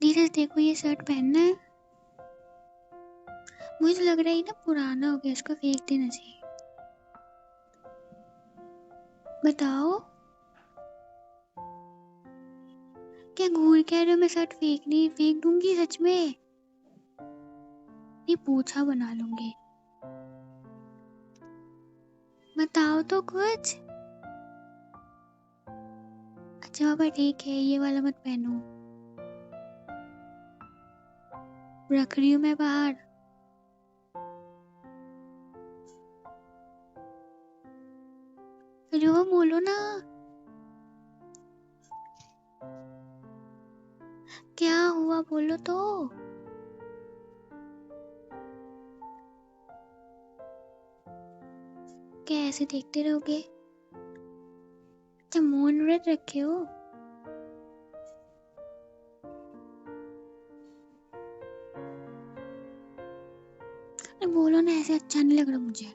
धीरज देखो, ये शर्ट पहनना है। मुझे तो लग रहा है ये ना पुराना हो गया, इसको फेंक देना चाहिए। बताओ, क्या घूर कह रहे हो? मैं शर्ट फेंक दूंगी सच में। नहीं, पोछा बना लूंगी। बताओ तो कुछ। अच्छा बाबा ठीक है, ये वाला मत पहनो, रख रही हूँ मैं बाहर। रो बोलो ना, क्या हुआ बोलो तो। क्या ऐसे देखते रहोगे? अच्छा मौन व्रत रखे हो? अरे बोलो ना, ऐसे अच्छा नहीं लग रहा मुझे।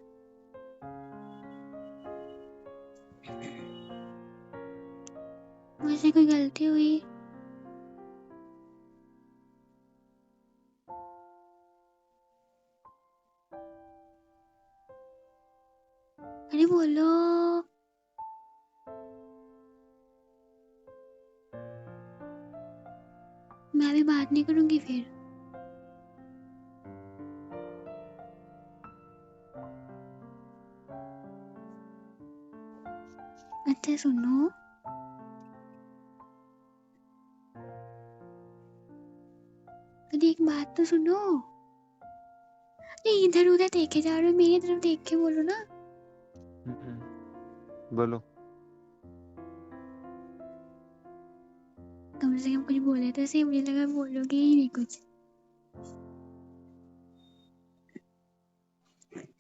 मुझसे कोई गलती हुई? अरे बोलो। मैं भी बात नहीं करूंगी फिर। अच्छा सुनो, अरे एक बात तो सुनो। नहीं, इधर उधर देखे जा रहे हो, मेरी तरफ देख के बोलो ना। बोलो। कम से कम कुछ बोले तो सही, मुझे लगा बोलोगे ही नहीं कुछ।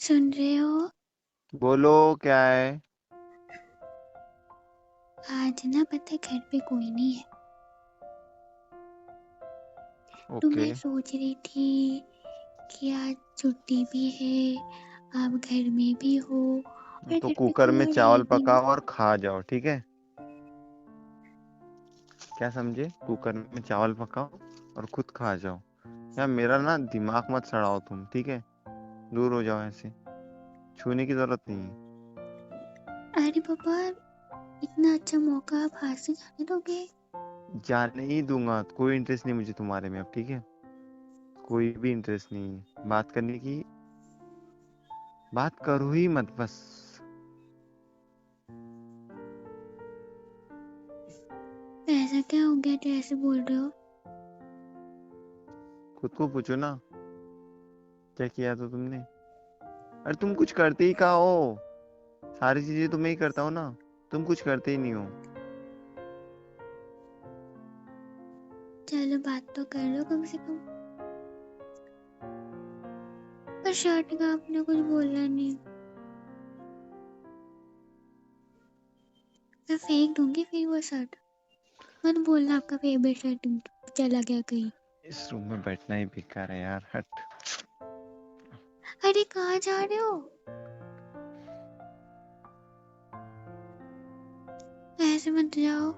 सुन रहे हो? बोलो क्या है? आज ना पता है घर पे कोई नहीं है, तो ओके। मैं सोच रही थी कि आज छुट्टी भी है, आप घर में भी हो और तो घर पे कुकर कोई में और है चावल भी नहीं। पकाओ और खा जाओ, ठीक है? क्या समझे? कुकर में चावल पकाओ और खुद खा जाओ। यार मेरा ना दिमाग मत सड़ाओ तुम, ठीक है? दूर हो जाओ ऐसे। छूने की जरूरत नहीं है। अरे पापा, इतना अच्छा मौका आप हाथ से जाने दोगे? जाने ही दूंगा, कोई इंटरेस्ट नहीं मुझे तुम्हारे में अब, ठीक है? कोई भी इंटरेस्ट नहीं है बात करने की। बात करो ही मत बस। ऐसा क्या हो गया जो ऐसे बोल रहे हो? खुद को पूछो ना, क्या किया था तुमने? अरे तुम कुछ करते ही कहाँ हो? सारी चीजें तो मैं ही करता हूँ ना, तुम कुछ करते ही नहीं हो। चलो बात तो कर लो कम से कम। पर शर्ट का आपने कुछ बोला नहीं। मैं फेंक दूंगी फिर वो शर्ट। मत बोलना आपका फेवरेट शर्ट चला गया कहीं। इस रूम में बैठना ही बेकार है यार, हट। अरे कहाँ जा रहे हो? ऐसे मत जाओ,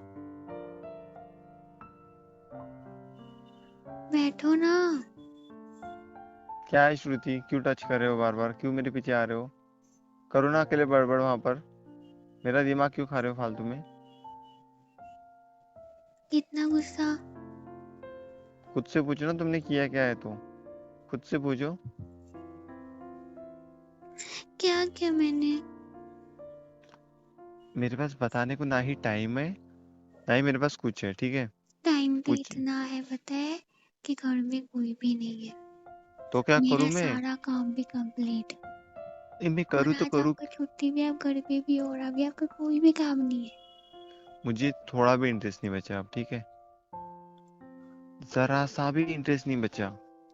बैठो ना। क्या है श्रुति, क्यों टच कर रहे हो बार बार? क्यों मेरे पीछे आ रहे हो? करो ना अकेले बड़बड़ वहां पर। मेरा दिमाग क्यों खा रहे हो फालतू में? कितना गुस्सा? खुद से पूछो ना, तुमने किया क्या है तो। खुद से पूछो। क्या किया मैंने? मेरे पास बताने को ना ही टाइम है, ना ही मेरे पास कुछ है, ठीक है? टाइम तो पूछ। इतना है पता है कि घर में कोई भी नहीं है। तो क्या करूं मेरा मैं? सारा काम भी कंप्लीट। मैं और करूँ तो आज करूँ। आपका छुट्टी भी, आप घर पे भी हो और अभी आपका कोई भी काम नहीं है। मुझे थोड़ा भी इंटरेस्ट नहीं बचा अब, ठीक है? जरा सा भी इंटरेस्ट नहीं बचा।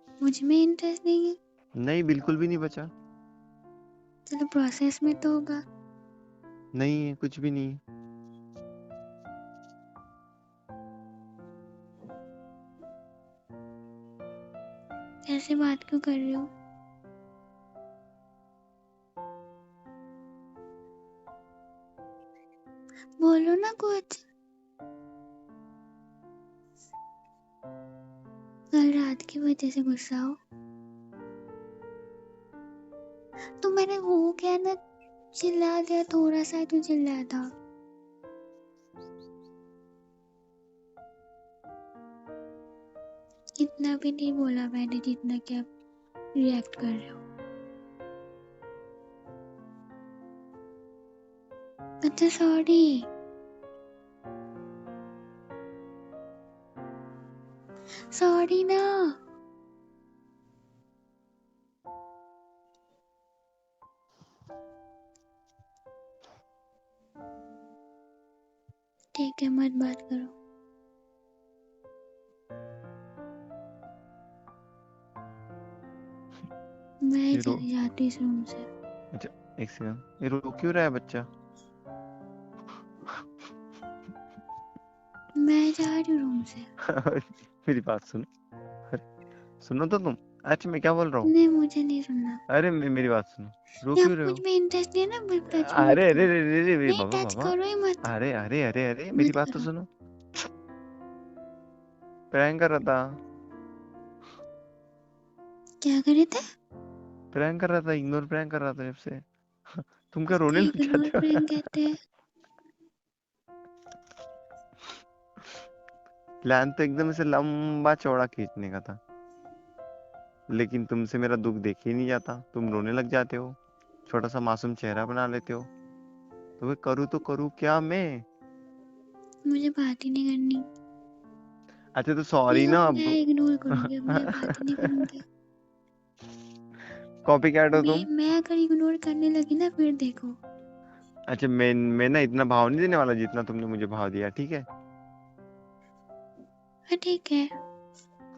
मुझ में इंटरेस्ट नहीं है? नहीं, बिल्कुल भी नहीं बचा। चलो प्रोसेस में तो होगा। नहीं है, कुछ भी नहीं है। ऐसे बात क्यों कर रहे हो? बोलो ना कुछ। कल रात की वजह से गुस्सा हो? तो मैंने वो क्या ना चिल्ला दिया, थोड़ा सा तो चिल्लाया था। इतना भी नहीं बोला मैंने जितना कि आप रिएक्ट कर रहे हो। अच्छा सॉरी। सॉरी ना। ठीक है, मत बात करो। मैं ये रो चली जाती इस रूम से। अच्छा एक सेकंड, ये रो क्यों रहा है बच्चा? मैं जा रही हूँ रूम से। मेरी बात सुनो, अरे सुनो तो तुम। अच्छा मैं क्या बोल रहा हूँ? नहीं, मुझे नहीं सुनना। अरे मेरी बात सुनो, रो नहीं, क्यों आपको रहे मुझ हो? में इंटरेस्ट नहीं है ना, टच भी मत अरे अरे करो। अरे अरे अरे नहीं, बाबा टच बाबा, करो ही मत। अरे अरे अरे अरे मेरी मत बात तो करो। सुनो। प्रैंक कर रहा था, क्या करे थे? प्रैंक कर रहा था, इग्नोर प्रैंक कर रहा था जब से। तुम क्या रोने इसको लग इग्नोर जाते हो? प्रैंक कहते हैं। प्लान तो एकदम से लंबा चौड़ा खींचने का था, लेकिन तुमसे मेरा दुख देख ही नहीं जाता, तुम रोने लग जाते हो, छोटा सा मासूम चेहरा बना लेते हो। तो वे करूँ क्या मैं? मुझे बात ही नहीं करनी। अच्छा तो सॉरी नहीं, अब ना मैं अब। इग्नोर करूंगी, अब मैं बात ही नहीं करूंगी। कॉपी कैट हो तुम। मैं अगर इग्नोर करने लगी ना, फिर देखो। अच्छा मैं ना इतना भाव नहीं देने वाला जितना तुमने मुझे भाव दिया, ठीक है? हाँ ठीक है।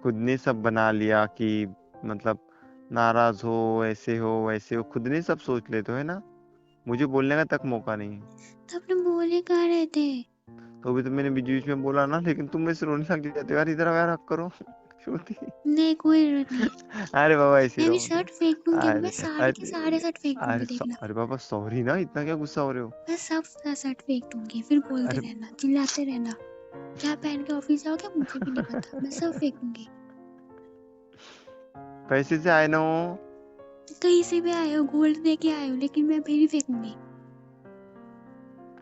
खुद ने सब बना लिया कि मतलब नाराज हो, ऐसे हो वैसे हो, खुद ने सब सोच लेते हो है ना, मुझे बोलने का तक मौका नहीं। तो अपने बोले कहाँ रहे थे? तो अभी तो मैंने बीच बीच में बोला ना, लेकिन तुम मेरे से रोने लग जाते हो यार, इधर आओ यार, हक करो। श्रुति। नहीं, कोई जरूरत नहीं। अरे बाबा ऐसे मैं ही भी रहो तुम। शर्ट फेंक दूंगी, अब मैं अरे सारे के अरे सारे शर्ट फेंक दूंगी, अरे देखना। अरे बाबा सॉरी ना, इतना क्या गुस्सा हो रहे हो? मैं सब शर्ट फेंक दूंगी, फिर बोलते अरे रहना, चिल्लाते रहना। क्या पहन के ऑफिस जाओगे मुझे भी नहीं पता, मैं सब फेंक दूंगी। पैसे से आए ना हो। कहीं से भी आए हो, गोल्ड दे के आए हो, लेकिन मैं फिर भी फेंकूंगी।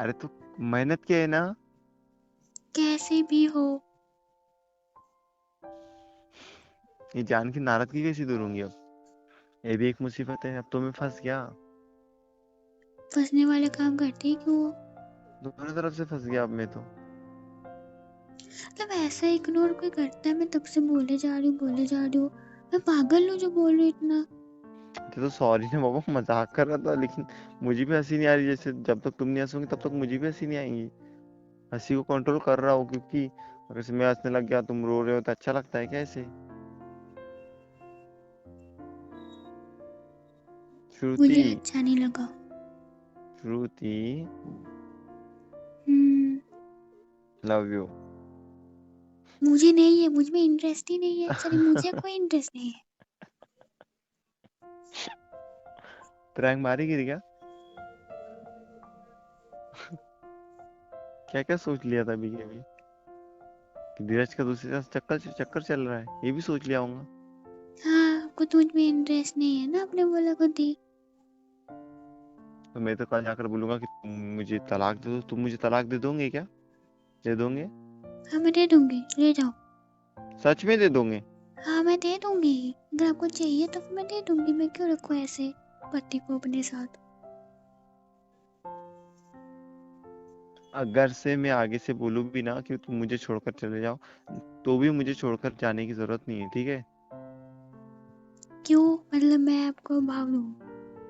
अरे तो मेहनत किया है ना। कैसे भी हो। ये जान की नाराजगी कैसी दूर होंगी अब? ये भी एक मुसीबत है, अब तो मैं फंस गया, फंसने वाले काम करते ही क्यों हो? दोनों तरफ से फंस गया अब मैं तो। मतलब ऐसा इग्नोर कोई करता है? मैं तब से बोले जा रही हूँ, बोले जा रही हूँ। मैं पागल हूँ जो बोल रही हूँ इतना? तो सॉरी ना बाबा, मजाक कर रहा था, लेकिन मुझे भी हंसी नहीं आ रही, जैसे जब तक तुम नहीं हंसोगे तब तक मुझे भी हंसी नहीं आएंगी। हंसी को कंट्रोल कर रहा हूँ, क्योंकि अगर से मैं हंसने लग गया, तुम रो रहे हो, तो अच्छा लगता है क्या ऐसे? श्रुति, मुझे अच्छा नहीं लगा। श्रुति, हम्म। Love you. मुझे नहीं है, मुझ में इंटरेस्ट ही नहीं है, सॉरी, मुझे कोई इंटरेस्ट नहीं है। प्रैंक मारेगी क्या? क्या क्या सोच लिया था अभी के अभी, कि धीरज का दूसरे साथ चक्कर चक्कर चल रहा है, ये भी सोच लिया होगा। हाँ, आपको तो मुझ में इंटरेस्ट नहीं है ना, आपने बोला खुद ही। तो मैं तो कल जाकर बोलूंगा कि तुम मुझे तलाक दे दो, तुम मुझे तलाक दे दोगे क्या? दे दोगे? हाँ, मैं दे दूंगी, ले जाओ। सच में दे दोगे? हाँ, मैं दे दूंगी। अगर आपको चाहिए तो फिर मैं दे दूंगी, मैं क्यों रखूँ ऐसे पति को अपने साथ? अगर से मैं आगे से बोलूं भी ना कि तुम मुझे छोड़कर चले जाओ, तो भी मुझे छोड़कर जाने की जरूरत नहीं है, ठीक है? क्यों? मतलब मैं आपको भाव दूँ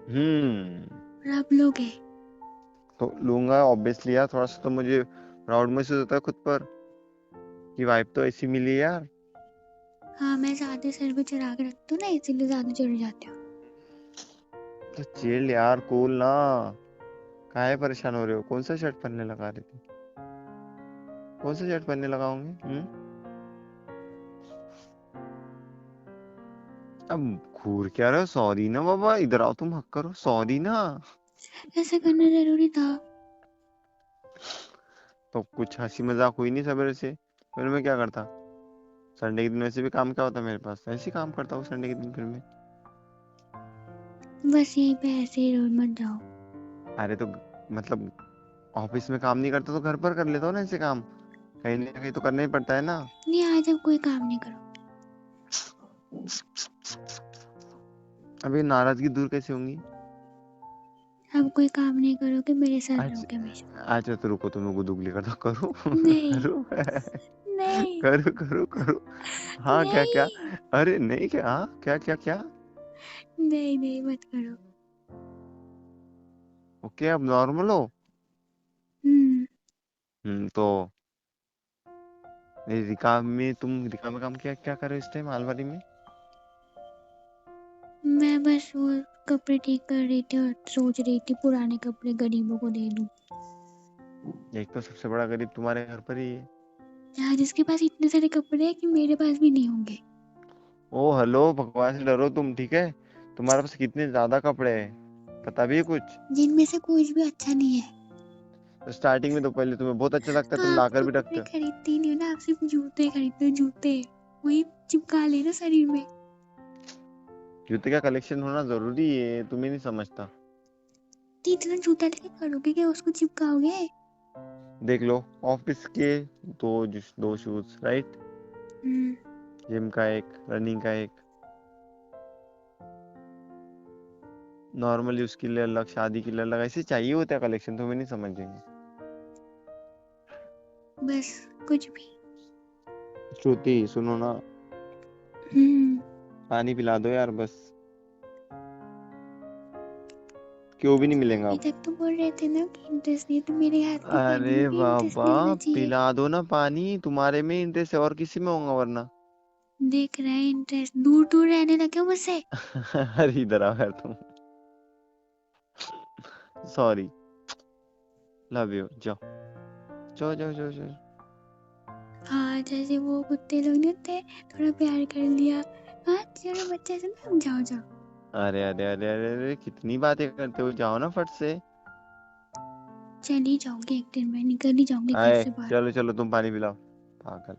हम्म। और आप लोगे? तो लूंगा ऑब्वियसली यार, थोड़ा सा तो मुझे प्राउड महसूस होता है खुद पर, कि वाइफ तो ऐसी मिली है यार। हाँ, मैं ज्यादा सर पे चढ़ा के रखती हूँ ना, इसीलिए ज्यादा चढ़ जाते हो। तो चिल यार, कूल ना, काहे परेशान हो रहे हो? कौन सा शर्ट पहनने लगा रहे थे? कौन सा शर्ट पहनने लगाओगे? अब घूर क्या रहे हो? सॉरी ना बाबा, इधर आओ, तुम हक करो, सॉरी ना। ऐसा करना जरूरी था? तो कुछ हंसी मजाक हुई नहीं सवेरे से, फिर मैं क्या करता? संडे के दिन वैसे भी काम क्या होता है मेरे पास, ऐसे ही काम करता हूँ संडे के दिन फिर मैं। बस यहीं पे ऐसे ही रोज मत जाओ। अरे तो मतलब ऑफिस में काम नहीं करता तो घर पर कर लेता हूँ ना ऐसे काम, कहीं ना कहीं तो करना ही पड़ता है ना। नहीं, आज अब कोई काम नहीं करो। अभी नाराजगी दूर कैसे होंगी? अब कोई काम नहीं करोगे, मेरे साथ आज रहोगे हमेशा। अच्छा तो रुको, तुम लोग को दुगली करता करो। नहीं, करो नहीं, करो करो करो। हाँ क्या क्या? नहीं, अरे नहीं क्या, हाँ क्या क्या क्या? नहीं, नहीं, मत करो। ओके अब नॉर्मल हो। तो रिका में काम क्या क्या कर रहे हो इस टाइम अलमारी में? मैं बस वो कपड़े ठीक कर रही थी और सोच रही थी पुराने कपड़े गरीबों को दे दूं। एक तो सबसे बड़ा गरीब तुम्हारे घर पर ही है। जहाँ जिसके पास इतने सारे कपड़े हैं कि मेरे पास भी नहीं होंगे। ओ हेलो, भगवान से डरो तुम, ठीक है? तुम्हारे पास कितने ज्यादा कपड़े हैं पता भी है कुछ? जिनमें से कोई भी अच्छा नहीं है। तो स्टार्टिंग में तो पहले तुम्हें बहुत अच्छा लगता है, तो तुम आप लाकर तो भी रखते कपड़े हो। खरीदते ही नहीं हो ना, आप सिर्फ जूते खरीदते हो, जूते वही चिपका लेना शरीर में। जूते का कलेक्शन होना जरूरी है, तुम्हें नहीं समझता। तो इतना जूता लेके करोगे क्या, उसको चिपकाओगे? देख लो, ऑफिस के दो शूज राइट, हम्म, जिम का एक, रनिंग का एक, नॉर्मल यूज के लिए अलग, शादी के लिए अलग, ऐसे चाहिए होता है कलेक्शन, तुम्हें नहीं समझेंगे। बस कुछ भी। श्रुति सुनो ना, हम्म, पानी पिला दो यार बस। क्यों भी नहीं मिलेगा अभी अब? तक तो बोल रहे थे ना कि इंटरेस्ट नहीं, तो मेरे हाथ में पानी में अरे भी इंटरेस्ट बाबा, नहीं होना चाहिए। पिला दो ना पानी, तुम्हारे में इंटरेस्ट है और किसी में होगा वरना। देख रहा है इंटरेस्ट, दूर दूर रहने लगे हो मुझसे। अरे इधर आओ यार तुम, सॉरी, लव यू, जाओ जाओ जाओ जाओ जाओ। हाँ, जैसे वो कुत्ते लोग नहीं होते, थोड़ा प्यार कर लिया, हाँ चलो बच्चे से ना, जाओ जाओ। अरे अरे अरे अरे अरे, कितनी बातें करते हो, जाओ ना फट से। चली जाऊंगी एक दिन, मैं निकल ही जाऊंगी घर आए से बाहर। चलो चलो, तुम पानी पिलाओ, पागल।